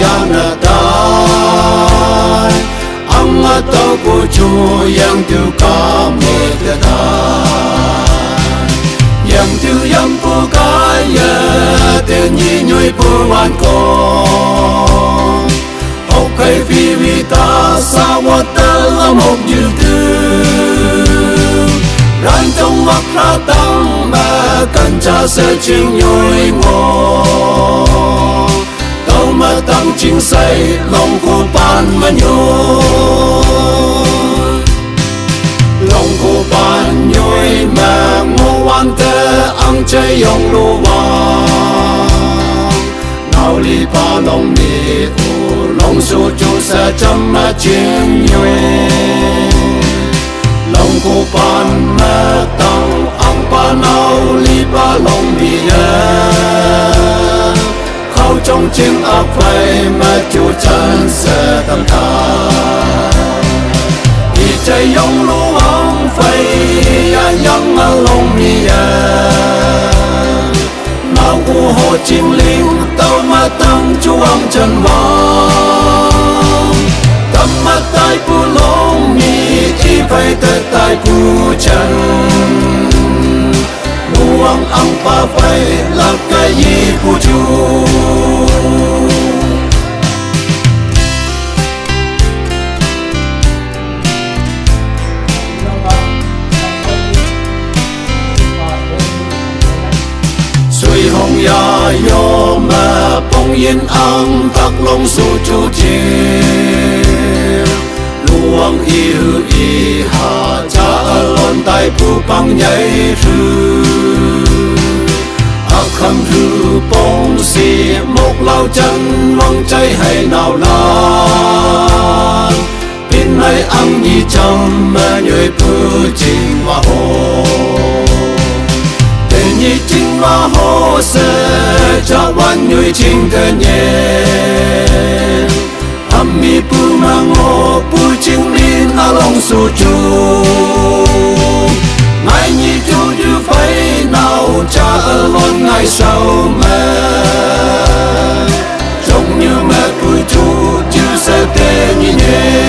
yang na tai ang tao của Chúa yang tu ca mê ta yang tu yang pu ca ya te nhi nhoi pu wan ko học cây phi vi ta sa wa ta la một như tu ran trong mắt ra tăng mà cần cha sẽ chinh nhoi ngô tàu mà tăng chinh say lòng của ban mà lòng của ban nhoi mà ngô quan thế ăn chơi yong lu vang nào li pa lòng mi u lòng su chu sa chăm mà chinh nhoi lòng của ban mà tăng ăn pa nào li pa lòng mi khâu trong chim áp phai mà chu chân sẽ tâm ta đi chơi yong lu vang phai yang mà lòng mi nào của hồ chim linh tàu mà tăng chu ang chân vang tâm mà tai pu lòng mi y phai te tai pu chân nuang ang pa phai là cái gì của Chúa suy hồng ya yo mà bông yên ang tắc long su chu chi luang y hư y hà cha lon tai pu bang nhảy rư khâm rư bông xì một lao chân mong cháy hay nào lan bên này ăn nhị chăm mà nhồi bư trình và hồ tên nhị trình và hồ sẽ cho quan nhồi trình cơ nhẹ hâm mi bư mang hồ bư trình linh a long su chu ngài nhị chu như phải nào cha ở lon ngày sau mẹ trông như mẹ bùi chu chứ sẽ tê như nhẹ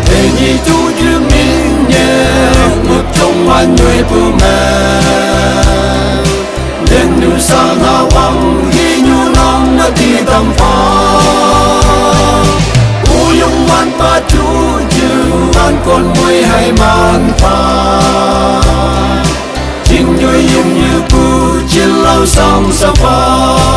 tê nhị chu như mình nhẹ ngược trong hoàn nhuệ bù mẹ lên nữ sa na vắng ghi nhu nong đã đi tâm phá u yung văn ba chu văn con môi hay man pha chinh nhoi yếm như bu chiến lao song sa pha